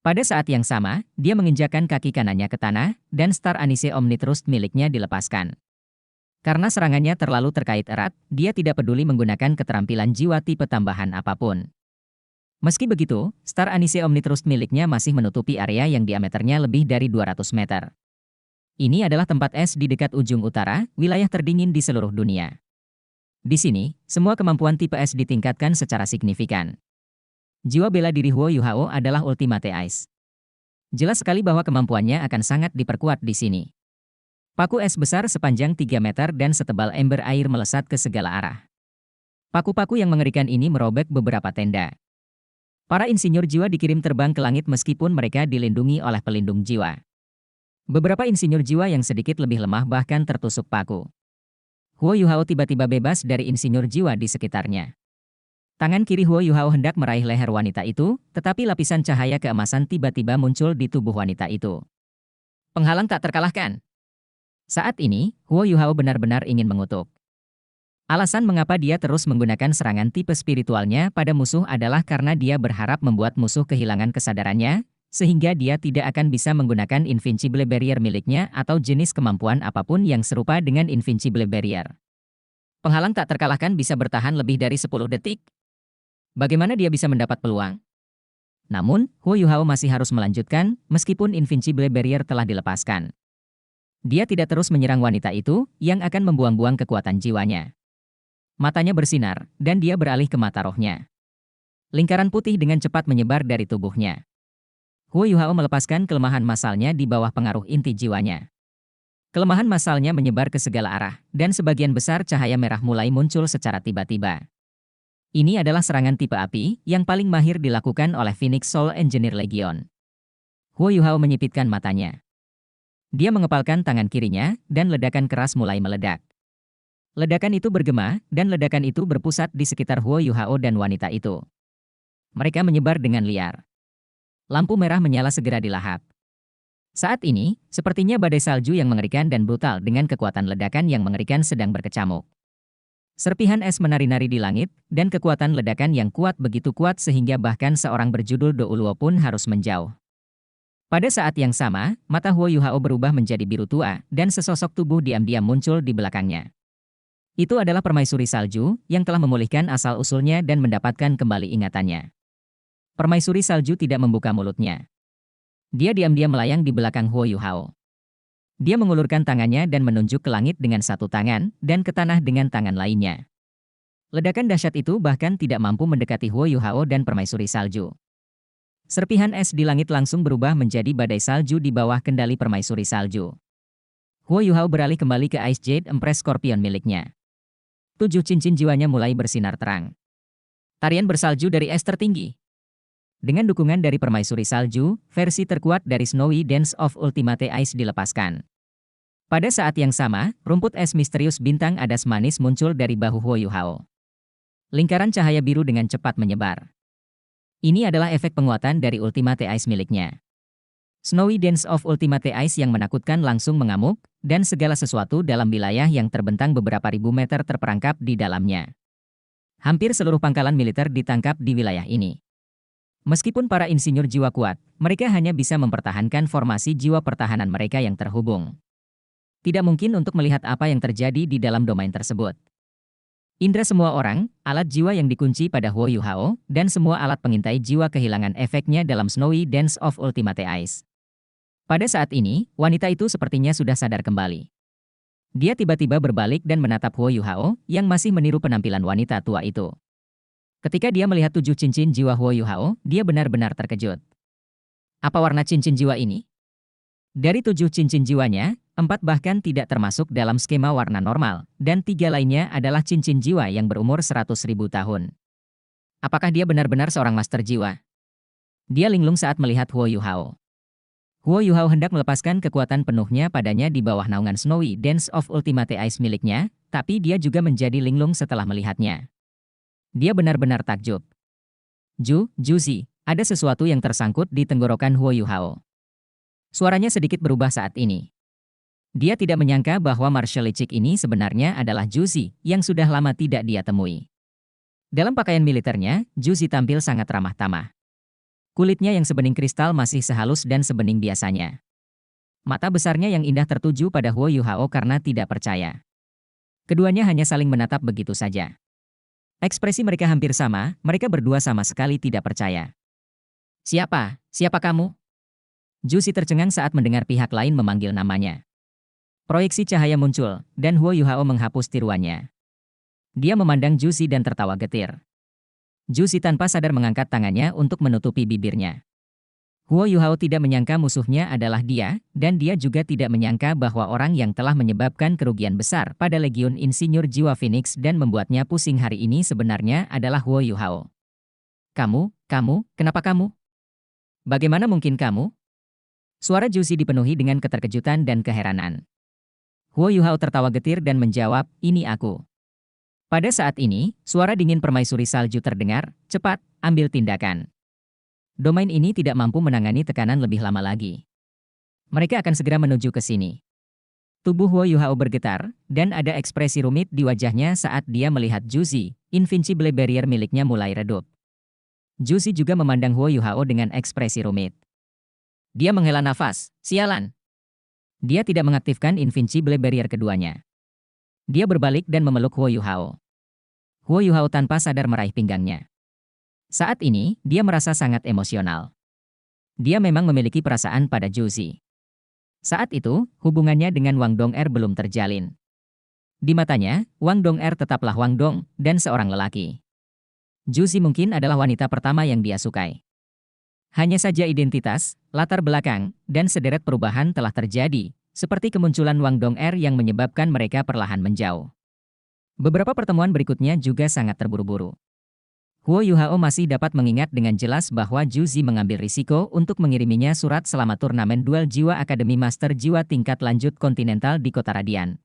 Speaker 1: Pada saat yang sama, dia menginjakkan kaki kanannya ke tanah, dan Star Anise Omnitrust miliknya dilepaskan. Karena serangannya terlalu terkait erat, dia tidak peduli menggunakan keterampilan jiwa tipe tambahan apapun. Meski begitu, Star Anise Omnitrust miliknya masih menutupi area yang diameternya lebih dari 200 meter. Ini adalah tempat es di dekat ujung utara, wilayah terdingin di seluruh dunia. Di sini, semua kemampuan tipe es ditingkatkan secara signifikan. Jiwa bela diri Huo Yuhao adalah Ultimate Ice. Jelas sekali bahwa kemampuannya akan sangat diperkuat di sini. Paku es besar sepanjang 3 meter dan setebal ember air melesat ke segala arah. Paku-paku yang mengerikan ini merobek beberapa tenda. Para insinyur jiwa dikirim terbang ke langit meskipun mereka dilindungi oleh pelindung jiwa. Beberapa insinyur jiwa yang sedikit lebih lemah bahkan tertusuk paku. Huo Yuhao tiba-tiba bebas dari insinyur jiwa di sekitarnya. Tangan kiri Huo Yuhao hendak meraih leher wanita itu, tetapi lapisan cahaya keemasan tiba-tiba muncul di tubuh wanita itu. Penghalang tak terkalahkan. Saat ini, Huo Yuhao benar-benar ingin mengutuk. Alasan mengapa dia terus menggunakan serangan tipe spiritualnya pada musuh adalah karena dia berharap membuat musuh kehilangan kesadarannya, sehingga dia tidak akan bisa menggunakan Invincible Barrier miliknya atau jenis kemampuan apapun yang serupa dengan Invincible Barrier. Penghalang tak terkalahkan bisa bertahan lebih dari 10 detik. Bagaimana dia bisa mendapat peluang? Namun, Huo Yuhao masih harus melanjutkan meskipun Invincible Barrier telah dilepaskan. Dia tidak terus menyerang wanita itu yang akan membuang-buang kekuatan jiwanya. Matanya bersinar, dan dia beralih ke mata rohnya. Lingkaran putih dengan cepat menyebar dari tubuhnya. Huo Yuhao melepaskan kelemahan masalnya di bawah pengaruh inti jiwanya. Kelemahan masalnya menyebar ke segala arah, dan sebagian besar cahaya merah mulai muncul secara tiba-tiba. Ini adalah serangan tipe api yang paling mahir dilakukan oleh Phoenix Soul Engineer Legion. Huo Yuhao menyipitkan matanya. Dia mengepalkan tangan kirinya, dan ledakan keras mulai meledak. Ledakan itu bergema, dan ledakan itu berpusat di sekitar Huo Yuhao dan wanita itu. Mereka menyebar dengan liar. Lampu merah menyala segera dilahap. Saat ini, sepertinya badai salju yang mengerikan dan brutal dengan kekuatan ledakan yang mengerikan sedang berkecamuk. Serpihan es menari-nari di langit, dan kekuatan ledakan yang kuat begitu kuat sehingga bahkan seorang berjudul Do Uluo pun harus menjauh. Pada saat yang sama, mata Huo Yuhao berubah menjadi biru tua, dan sesosok tubuh diam-diam muncul di belakangnya. Itu adalah permaisuri salju, yang telah memulihkan asal-usulnya dan mendapatkan kembali ingatannya. Permaisuri salju tidak membuka mulutnya. Dia diam-diam melayang di belakang Huo Yuhao. Dia mengulurkan tangannya dan menunjuk ke langit dengan satu tangan, dan ke tanah dengan tangan lainnya. Ledakan dahsyat itu bahkan tidak mampu mendekati Huo Yuhao dan permaisuri salju. Serpihan es di langit langsung berubah menjadi badai salju di bawah kendali permaisuri salju. Huo Yuhao beralih kembali ke Ice Jade Empress Scorpion miliknya. 7 cincin jiwanya mulai bersinar terang. Tarian bersalju dari es tertinggi. Dengan dukungan dari permaisuri salju, versi terkuat dari Snowy Dance of Ultimate Ice dilepaskan. Pada saat yang sama, rumput es misterius bintang adas manis muncul dari bahu Huo Yuhao. Lingkaran cahaya biru dengan cepat menyebar. Ini adalah efek penguatan dari Ultimate Ice miliknya. Snowy Dance of Ultimate Ice yang menakutkan langsung mengamuk, dan segala sesuatu dalam wilayah yang terbentang beberapa ribu meter terperangkap di dalamnya. Hampir seluruh pangkalan militer ditangkap di wilayah ini. Meskipun para insinyur jiwa kuat, mereka hanya bisa mempertahankan formasi jiwa pertahanan mereka yang terhubung. Tidak mungkin untuk melihat apa yang terjadi di dalam domain tersebut. Indra semua orang, alat jiwa yang dikunci pada Huo Yuhao, dan semua alat pengintai jiwa kehilangan efeknya dalam Snowy Dance of Ultimate Ice. Pada saat ini, wanita itu sepertinya sudah sadar kembali. Dia tiba-tiba berbalik dan menatap Huo Yuhao, yang masih meniru penampilan wanita tua itu. Ketika dia melihat 7 cincin jiwa Huo Yuhao, dia benar-benar terkejut. Apa warna cincin jiwa ini? Dari 7 cincin jiwanya, 4 bahkan tidak termasuk dalam skema warna normal, dan 3 lainnya adalah cincin jiwa yang berumur 100.000 tahun. Apakah dia benar-benar seorang master jiwa? Dia linglung saat melihat Huo Yuhao. Huo Yuhao hendak melepaskan kekuatan penuhnya padanya di bawah naungan Snowy Dance of Ultimate Ice miliknya, tapi dia juga menjadi linglung setelah melihatnya. Dia benar-benar takjub. Juzi, ada sesuatu yang tersangkut di tenggorokan Huo Yuhao. Suaranya sedikit berubah saat ini. Dia tidak menyangka bahwa martial licik ini sebenarnya adalah Juzi yang sudah lama tidak dia temui. Dalam pakaian militernya, Juzi tampil sangat ramah tamah. Kulitnya yang sebening kristal masih sehalus dan sebening biasanya. Mata besarnya yang indah tertuju pada Huo Yuhao karena tidak percaya. Keduanya hanya saling menatap begitu saja. Ekspresi mereka hampir sama, mereka berdua sama sekali tidak percaya. Siapa? Siapa kamu? Juzi tercengang saat mendengar pihak lain memanggil namanya. Proyeksi cahaya muncul, dan Huo Yuhao menghapus tiruannya. Dia memandang Juzi dan tertawa getir. Juzi tanpa sadar mengangkat tangannya untuk menutupi bibirnya. Huo Yuhao tidak menyangka musuhnya adalah dia, dan dia juga tidak menyangka bahwa orang yang telah menyebabkan kerugian besar pada Legiun Insinyur Jiwa Phoenix dan membuatnya pusing hari ini sebenarnya adalah Huo Yuhao. Kenapa kamu? Bagaimana mungkin kamu? Suara Juzi dipenuhi dengan keterkejutan dan keheranan. Huo Yuhao tertawa getir dan menjawab, ini aku. Pada saat ini, suara dingin permaisuri salju terdengar, cepat, ambil tindakan. Domain ini tidak mampu menangani tekanan lebih lama lagi. Mereka akan segera menuju ke sini. Tubuh Huo Yuhao bergetar, dan ada ekspresi rumit di wajahnya saat dia melihat Juzi, Invincible Barrier miliknya mulai redup. Juzi juga memandang Huo Yuhao dengan ekspresi rumit. Dia menghela nafas, sialan. Dia tidak mengaktifkan Invincible Barrier keduanya. Dia berbalik dan memeluk Huo Yuhao. Huo Yuhao tanpa sadar meraih pinggangnya. Saat ini, dia merasa sangat emosional. Dia memang memiliki perasaan pada Juzi. Saat itu, hubungannya dengan Wang Dong'er belum terjalin. Di matanya, Wang Dong'er tetaplah Wang Dong, dan seorang lelaki. Juzi mungkin adalah wanita pertama yang dia sukai. Hanya saja identitas, latar belakang, dan sederet perubahan telah terjadi, seperti kemunculan Wang Dong'er yang menyebabkan mereka perlahan menjauh. Beberapa pertemuan berikutnya juga sangat terburu-buru. Huo Yuhao masih dapat mengingat dengan jelas bahwa Juzi mengambil risiko untuk mengiriminya surat selama turnamen duel jiwa Akademi Master Jiwa tingkat lanjut kontinental di Kota Radian.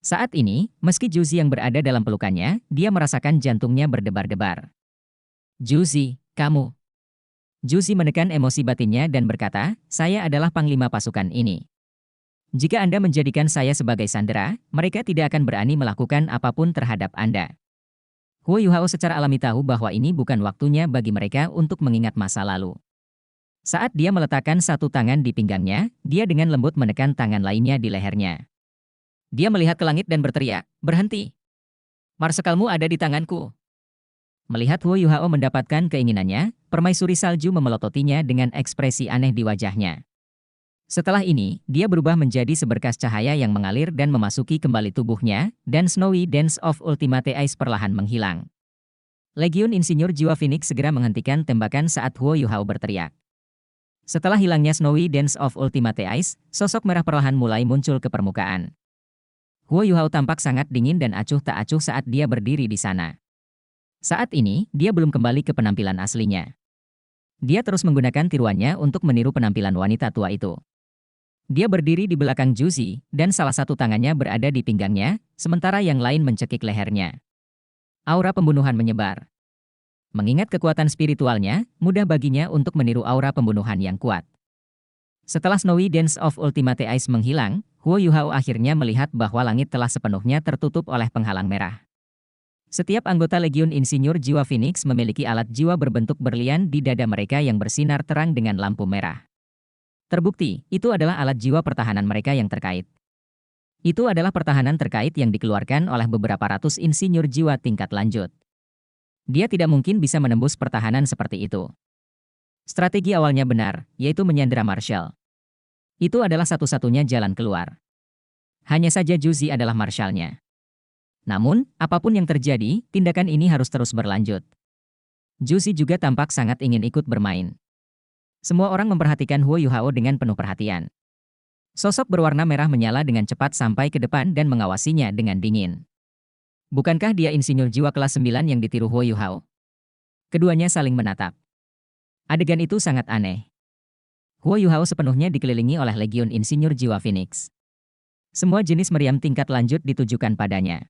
Speaker 1: Saat ini, meski Juzi yang berada dalam pelukannya, dia merasakan jantungnya berdebar-debar. Juzi, kamu. Juzi menekan emosi batinnya dan berkata, saya adalah panglima pasukan ini. Jika Anda menjadikan saya sebagai sandera, mereka tidak akan berani melakukan apapun terhadap Anda. Huo Yuhao secara alami tahu bahwa ini bukan waktunya bagi mereka untuk mengingat masa lalu. Saat dia meletakkan satu tangan di pinggangnya, dia dengan lembut menekan tangan lainnya di lehernya. Dia melihat ke langit dan berteriak, berhenti. Marsekalmu ada di tanganku. Melihat Huo Yuhao mendapatkan keinginannya, permaisuri salju memelototinya dengan ekspresi aneh di wajahnya. Setelah ini, dia berubah menjadi seberkas cahaya yang mengalir dan memasuki kembali tubuhnya, dan Snowy Dance of Ultimate Ice perlahan menghilang. Legiun Insinyur Jiwa Phoenix segera menghentikan tembakan saat Huo Yuhao berteriak. Setelah hilangnya Snowy Dance of Ultimate Ice, sosok merah perlahan mulai muncul ke permukaan. Huo Yuhao tampak sangat dingin dan acuh tak acuh saat dia berdiri di sana. Saat ini, dia belum kembali ke penampilan aslinya. Dia terus menggunakan tiruannya untuk meniru penampilan wanita tua itu. Dia berdiri di belakang Juzi, dan salah satu tangannya berada di pinggangnya, sementara yang lain mencekik lehernya. Aura pembunuhan menyebar. Mengingat kekuatan spiritualnya, mudah baginya untuk meniru aura pembunuhan yang kuat. Setelah Snowy Dance of Ultimate Ice menghilang, Huo Yuhao akhirnya melihat bahwa langit telah sepenuhnya tertutup oleh penghalang merah. Setiap anggota Legiun Insinyur Jiwa Phoenix memiliki alat jiwa berbentuk berlian di dada mereka yang bersinar terang dengan lampu merah. Terbukti, itu adalah alat jiwa pertahanan mereka yang terkait. Itu adalah pertahanan terkait yang dikeluarkan oleh beberapa ratus insinyur jiwa tingkat lanjut. Dia tidak mungkin bisa menembus pertahanan seperti itu. Strategi awalnya benar, yaitu menyandera Marshall. Itu adalah satu-satunya jalan keluar. Hanya saja Juzi adalah Marshall-nya. Namun, apapun yang terjadi, tindakan ini harus terus berlanjut. Juzi juga tampak sangat ingin ikut bermain. Semua orang memperhatikan Huo Yuhao dengan penuh perhatian. Sosok berwarna merah menyala dengan cepat sampai ke depan dan mengawasinya dengan dingin. Bukankah dia insinyur jiwa kelas 9 yang ditiru Huo Yuhao? Keduanya saling menatap. Adegan itu sangat aneh. Huo Yuhao sepenuhnya dikelilingi oleh Legiun Insinyur Jiwa Phoenix. Semua jenis meriam tingkat lanjut ditujukan padanya.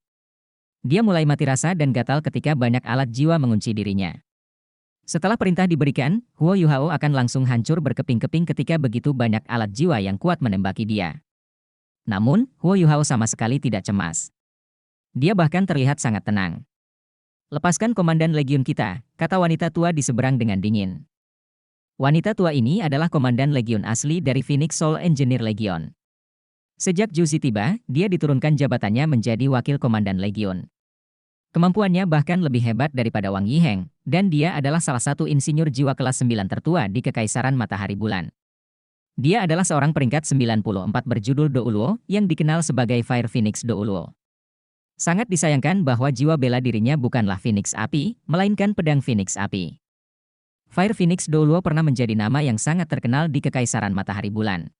Speaker 1: Dia mulai mati rasa dan gatal ketika banyak alat jiwa mengunci dirinya. Setelah perintah diberikan, Huo Yuhao akan langsung hancur berkeping-keping ketika begitu banyak alat jiwa yang kuat menembaki dia. Namun, Huo Yuhao sama sekali tidak cemas. Dia bahkan terlihat sangat tenang. Lepaskan komandan legiun kita, kata wanita tua di seberang dengan dingin. Wanita tua ini adalah komandan legiun asli dari Phoenix Soul Engineer Legion. Sejak Juzi tiba, dia diturunkan jabatannya menjadi wakil komandan legiun. Kemampuannya bahkan lebih hebat daripada Wang Yiheng, dan dia adalah salah satu insinyur jiwa kelas 9 tertua di Kekaisaran Matahari Bulan. Dia adalah seorang peringkat 94 berjudul Do Uluo yang dikenal sebagai Fire Phoenix Do Uluo. Sangat disayangkan bahwa jiwa bela dirinya bukanlah Phoenix Api, melainkan pedang Phoenix Api. Fire Phoenix Douluo pernah menjadi nama yang sangat terkenal di Kekaisaran Matahari Bulan.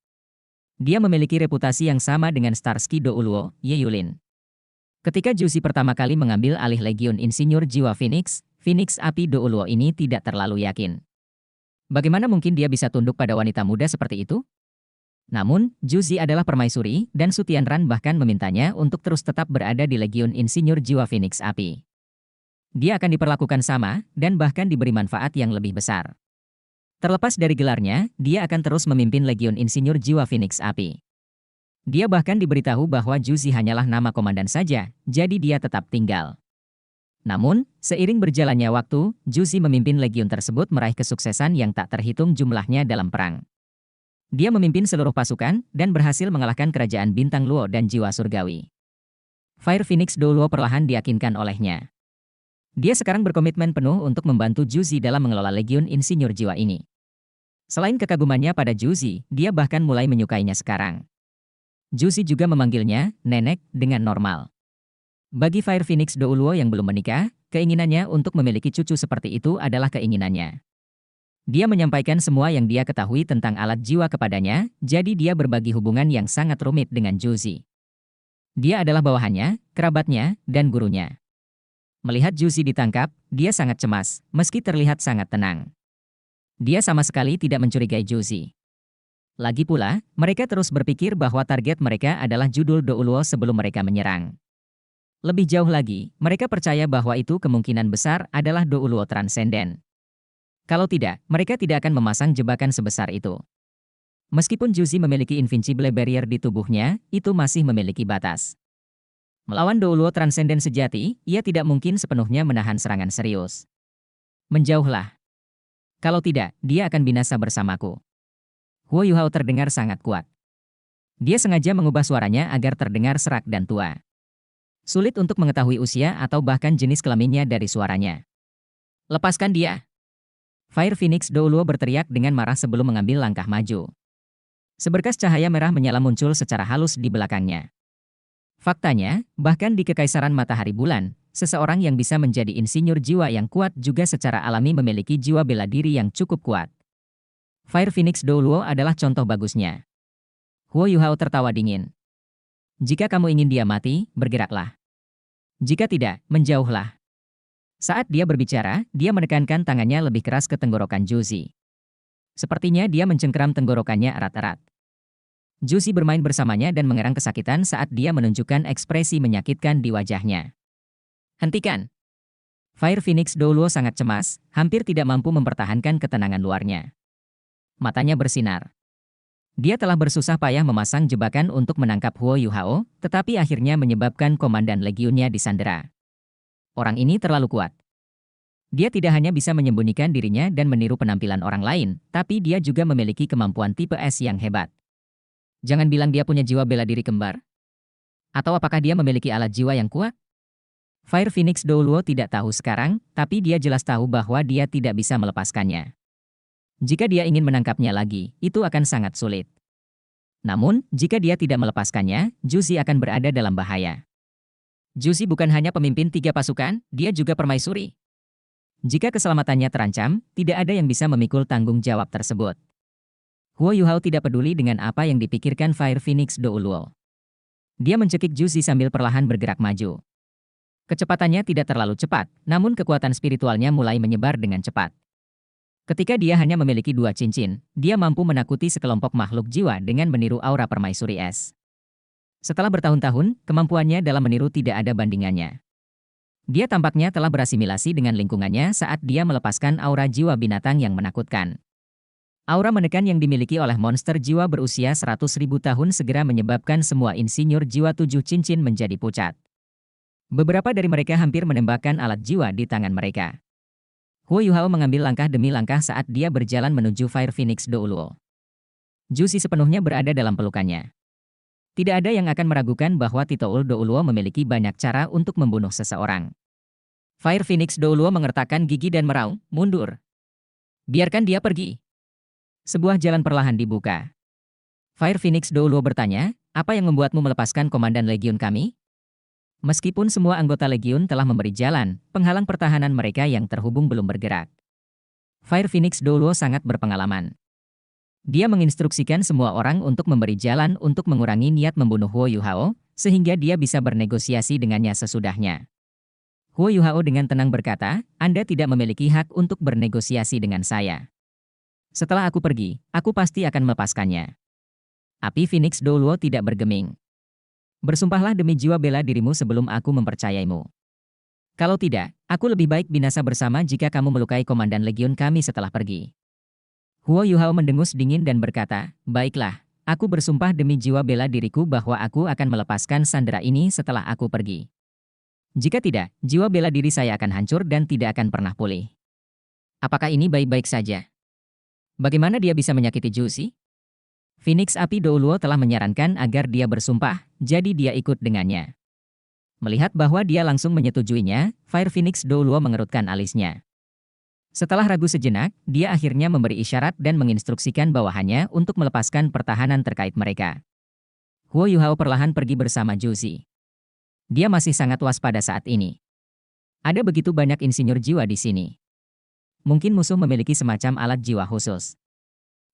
Speaker 1: Dia memiliki reputasi yang sama dengan Starsky Douluo, Ye Yulin. Ketika Juzi pertama kali mengambil alih Legiun Insinyur Jiwa Phoenix, Phoenix Api Douluo ini tidak terlalu yakin. Bagaimana mungkin dia bisa tunduk pada wanita muda seperti itu? Namun, Juzi adalah permaisuri, dan Su Tianran bahkan memintanya untuk terus tetap berada di Legiun Insinyur Jiwa Phoenix Api. Dia akan diperlakukan sama, dan bahkan diberi manfaat yang lebih besar. Terlepas dari gelarnya, dia akan terus memimpin Legiun Insinyur Jiwa Phoenix Api. Dia bahkan diberitahu bahwa Juzi hanyalah nama komandan saja, jadi dia tetap tinggal. Namun, seiring berjalannya waktu, Juzi memimpin legiun tersebut meraih kesuksesan yang tak terhitung jumlahnya dalam perang. Dia memimpin seluruh pasukan dan berhasil mengalahkan kerajaan Bintang Luo dan Jiwa Surgawi. Fire Phoenix Douluo perlahan diyakinkan olehnya. Dia sekarang berkomitmen penuh untuk membantu Juzi dalam mengelola Legiun Insinyur Jiwa ini. Selain kekagumannya pada Juzi, dia bahkan mulai menyukainya sekarang. Juzi juga memanggilnya nenek dengan normal. Bagi Fire Phoenix Douluo yang belum menikah, keinginannya untuk memiliki cucu seperti itu adalah keinginannya. Dia menyampaikan semua yang dia ketahui tentang alat jiwa kepadanya, jadi dia berbagi hubungan yang sangat rumit dengan Juzi. Dia adalah bawahannya, kerabatnya, dan gurunya. Melihat Juzi ditangkap, dia sangat cemas, meski terlihat sangat tenang. Dia sama sekali tidak mencurigai Juzi. Lagi pula, mereka terus berpikir bahwa target mereka adalah judul Douluo sebelum mereka menyerang. Lebih jauh lagi, mereka percaya bahwa itu kemungkinan besar adalah Douluo Transcendent. Kalau tidak, mereka tidak akan memasang jebakan sebesar itu. Meskipun Juzi memiliki Invincible Barrier di tubuhnya, itu masih memiliki batas. Melawan Douluo Transcendent sejati, ia tidak mungkin sepenuhnya menahan serangan serius. Menjauhlah. Kalau tidak, dia akan binasa bersamaku. Huo Yuhao terdengar sangat kuat. Dia sengaja mengubah suaranya agar terdengar serak dan tua. Sulit untuk mengetahui usia atau bahkan jenis kelaminnya dari suaranya. Lepaskan dia! Fire Phoenix Douluo berteriak dengan marah sebelum mengambil langkah maju. Seberkas cahaya merah menyala muncul secara halus di belakangnya. Faktanya, bahkan di Kekaisaran Matahari Bulan, seseorang yang bisa menjadi insinyur jiwa yang kuat juga secara alami memiliki jiwa bela diri yang cukup kuat. Fire Phoenix Douluo adalah contoh bagusnya. Huo Yuhao tertawa dingin. Jika kamu ingin dia mati, bergeraklah. Jika tidak, menjauhlah. Saat dia berbicara, dia menekankan tangannya lebih keras ke tenggorokan Juzi. Sepertinya dia mencengkeram tenggorokannya erat-erat. Juzi bermain bersamanya dan mengerang kesakitan saat dia menunjukkan ekspresi menyakitkan di wajahnya. Hentikan! Fire Phoenix Douluo sangat cemas, hampir tidak mampu mempertahankan ketenangan luarnya. Matanya bersinar. Dia telah bersusah payah memasang jebakan untuk menangkap Huo Yuhao, tetapi akhirnya menyebabkan komandan legiunnya disandera. Orang ini terlalu kuat. Dia tidak hanya bisa menyembunyikan dirinya dan meniru penampilan orang lain, tapi dia juga memiliki kemampuan tipe S yang hebat. Jangan bilang dia punya jiwa bela diri kembar. Atau apakah dia memiliki alat jiwa yang kuat? Fire Phoenix Douluo tidak tahu sekarang, tapi dia jelas tahu bahwa dia tidak bisa melepaskannya. Jika dia ingin menangkapnya lagi, itu akan sangat sulit. Namun, jika dia tidak melepaskannya, Juzi akan berada dalam bahaya. Juzi bukan hanya pemimpin 3 pasukan, dia juga permaisuri. Jika keselamatannya terancam, tidak ada yang bisa memikul tanggung jawab tersebut. Huo Yuhao tidak peduli dengan apa yang dipikirkan Fire Phoenix Douluo. Dia mencekik Juzi sambil perlahan bergerak maju. Kecepatannya tidak terlalu cepat, namun kekuatan spiritualnya mulai menyebar dengan cepat. Ketika dia hanya memiliki 2 cincin, dia mampu menakuti sekelompok makhluk jiwa dengan meniru aura permaisuri es. Setelah bertahun-tahun, kemampuannya dalam meniru tidak ada bandingannya. Dia tampaknya telah berasimilasi dengan lingkungannya saat dia melepaskan aura jiwa binatang yang menakutkan. Aura menekan yang dimiliki oleh monster jiwa berusia 100.000 tahun segera menyebabkan semua insinyur jiwa 7 cincin menjadi pucat. Beberapa dari mereka hampir menembakkan alat jiwa di tangan mereka. Huo Yuhao mengambil langkah demi langkah saat dia berjalan menuju Fire Phoenix Douluo. Juzi sepenuhnya berada dalam pelukannya. Tidak ada yang akan meragukan bahwa Titoul Douluo memiliki banyak cara untuk membunuh seseorang. Fire Phoenix Douluo mengertakkan gigi dan meraung, mundur. Biarkan dia pergi. Sebuah jalan perlahan dibuka. Fire Phoenix Douluo bertanya, apa yang membuatmu melepaskan komandan legiun kami? Meskipun semua anggota legiun telah memberi jalan, penghalang pertahanan mereka yang terhubung belum bergerak. Fire Phoenix Doulo sangat berpengalaman. Dia menginstruksikan semua orang untuk memberi jalan untuk mengurangi niat membunuh Huo Yuhao, sehingga dia bisa bernegosiasi dengannya sesudahnya. Huo Yuhao dengan tenang berkata, Anda tidak memiliki hak untuk bernegosiasi dengan saya. Setelah aku pergi, aku pasti akan melepaskannya. Api Phoenix Doulo tidak bergeming. Bersumpahlah demi jiwa bela dirimu sebelum aku mempercayaimu. Kalau tidak, aku lebih baik binasa bersama jika kamu melukai komandan legiun kami setelah pergi. Huo Yuhao mendengus dingin dan berkata, baiklah, aku bersumpah demi jiwa bela diriku bahwa aku akan melepaskan sandera ini setelah aku pergi. Jika tidak, jiwa bela diri saya akan hancur dan tidak akan pernah pulih. Apakah ini baik-baik saja? Bagaimana dia bisa menyakiti Juzi? Phoenix Api Doulo telah menyarankan agar dia bersumpah, jadi dia ikut dengannya. Melihat bahwa dia langsung menyetujuinya, Fire Phoenix Doulo mengerutkan alisnya. Setelah ragu sejenak, dia akhirnya memberi isyarat dan menginstruksikan bawahannya untuk melepaskan pertahanan terkait mereka. Huo Yuhao perlahan pergi bersama Juzi. Dia masih sangat waspada saat ini. Ada begitu banyak insinyur jiwa di sini. Mungkin musuh memiliki semacam alat jiwa khusus.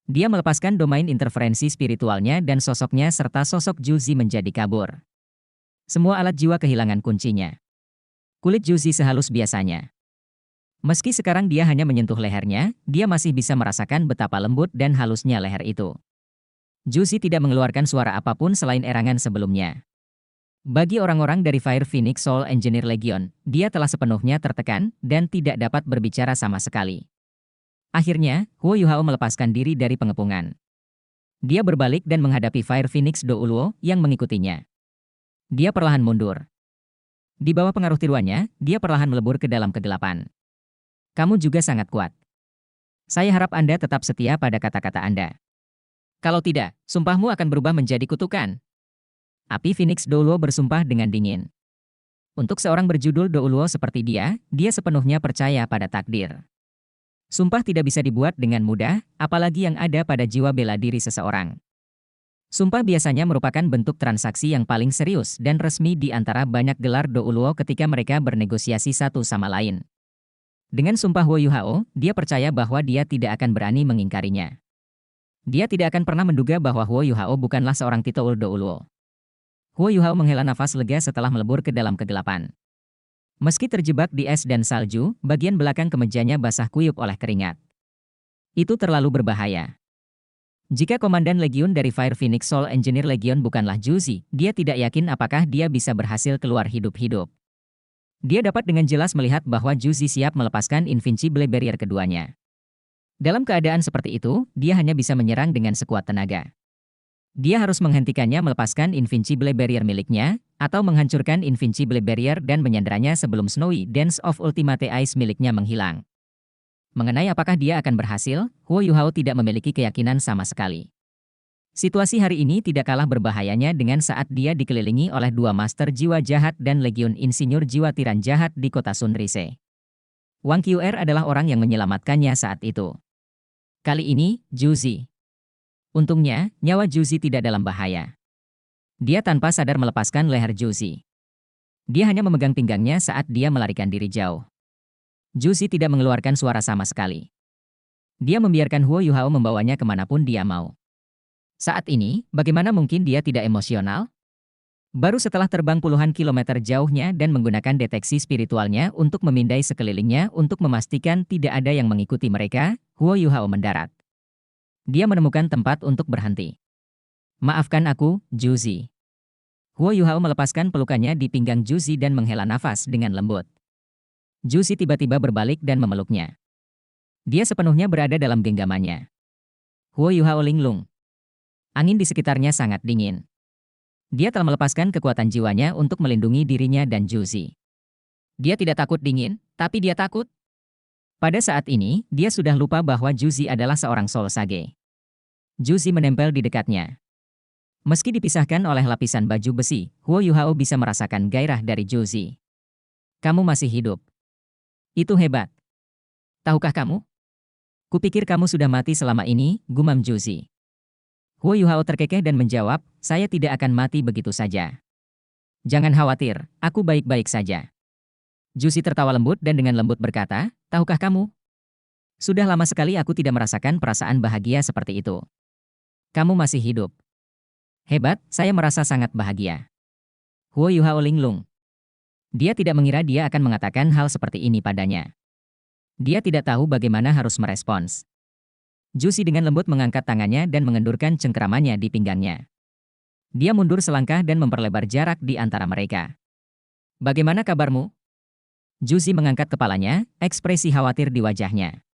Speaker 1: Dia melepaskan domain interferensi spiritualnya dan sosoknya serta sosok Juzi menjadi kabur. Semua alat jiwa kehilangan kuncinya. Kulit Juzi sehalus biasanya. Meski sekarang dia hanya menyentuh lehernya, dia masih bisa merasakan betapa lembut dan halusnya leher itu. Juzi tidak mengeluarkan suara apapun selain erangan sebelumnya. Bagi orang-orang dari Fire Phoenix Soul Engineer Legion, dia telah sepenuhnya tertekan dan tidak dapat berbicara sama sekali. Akhirnya, Huo Yuhao melepaskan diri dari pengepungan. Dia berbalik dan menghadapi Fire Phoenix Doulo yang mengikutinya. Dia perlahan mundur. Di bawah pengaruh tiruannya, dia perlahan melebur ke dalam kegelapan. Kamu juga sangat kuat. Saya harap Anda tetap setia pada kata-kata Anda. Kalau tidak, sumpahmu akan berubah menjadi kutukan. Api Phoenix Doulo bersumpah dengan dingin. Untuk seorang berjudul Doulo seperti dia sepenuhnya percaya pada takdir. Sumpah tidak bisa dibuat dengan mudah, apalagi yang ada pada jiwa bela diri seseorang. Sumpah biasanya merupakan bentuk transaksi yang paling serius dan resmi di antara banyak gelar Doulo ketika mereka bernegosiasi satu sama lain. Dengan sumpah Huo Yuhao, dia percaya bahwa dia tidak akan berani mengingkarinya. Dia tidak akan pernah menduga bahwa Huo Yuhao bukanlah seorang titular Doulo. Huo Yuhao menghela nafas lega setelah melebur ke dalam kegelapan. Meski terjebak di es dan salju, bagian belakang kemejanya basah kuyup oleh keringat. Itu terlalu berbahaya. Jika komandan legiun dari Fire Phoenix Soul Engineer Legion bukanlah Juzi, dia tidak yakin apakah dia bisa berhasil keluar hidup-hidup. Dia dapat dengan jelas melihat bahwa Juzi siap melepaskan Invincible Barrier keduanya. Dalam keadaan seperti itu, dia hanya bisa menyerang dengan sekuat tenaga. Dia harus menghentikannya melepaskan Invincible Barrier miliknya, atau menghancurkan Invincible Barrier dan menyanderanya sebelum Snowy Dance of Ultimate Ice miliknya menghilang. Mengenai apakah dia akan berhasil, Huo Yuhao tidak memiliki keyakinan sama sekali. Situasi hari ini tidak kalah berbahayanya dengan saat dia dikelilingi oleh dua master jiwa jahat dan legiun insinyur jiwa tiran jahat di kota Sunrise. Wang Qr adalah orang yang menyelamatkannya saat itu. Kali ini, Juzi. Untungnya, nyawa Juzi tidak dalam bahaya. Dia tanpa sadar melepaskan leher Juzi. Dia hanya memegang pinggangnya saat dia melarikan diri jauh. Juzi tidak mengeluarkan suara sama sekali. Dia membiarkan Huo Yuhao membawanya kemanapun dia mau. Saat ini, bagaimana mungkin dia tidak emosional? Baru setelah terbang puluhan kilometer jauhnya dan menggunakan deteksi spiritualnya untuk memindai sekelilingnya untuk memastikan tidak ada yang mengikuti mereka, Huo Yuhao mendarat. Dia menemukan tempat untuk berhenti. Maafkan aku, Juzi. Huo Yuhao melepaskan pelukannya di pinggang Juzi dan menghela nafas dengan lembut. Juzi tiba-tiba berbalik dan memeluknya. Dia sepenuhnya berada dalam genggamannya. Huo Yuhao linglung. Angin di sekitarnya sangat dingin. Dia telah melepaskan kekuatan jiwanya untuk melindungi dirinya dan Juzi. Dia tidak takut dingin, tapi dia takut. Pada saat ini, dia sudah lupa bahwa Juzi adalah seorang Soul Sage. Juzi menempel di dekatnya. Meski dipisahkan oleh lapisan baju besi, Huo Yuhao bisa merasakan gairah dari Juzi. Kamu masih hidup. Itu hebat. Tahukah kamu? Kupikir kamu sudah mati selama ini, gumam Juzi. Huo Yuhao terkekeh dan menjawab, saya tidak akan mati begitu saja. Jangan khawatir, aku baik-baik saja. Juzi tertawa lembut dan dengan lembut berkata, tahukah kamu? Sudah lama sekali aku tidak merasakan perasaan bahagia seperti itu. Kamu masih hidup. Hebat, saya merasa sangat bahagia. Huo Yuhao linglung. Dia tidak mengira dia akan mengatakan hal seperti ini padanya. Dia tidak tahu bagaimana harus merespons. Jusi dengan lembut mengangkat tangannya dan mengendurkan cengkeramannya di pinggangnya. Dia mundur selangkah dan memperlebar jarak di antara mereka. Bagaimana kabarmu? Jusi mengangkat kepalanya, ekspresi khawatir di wajahnya.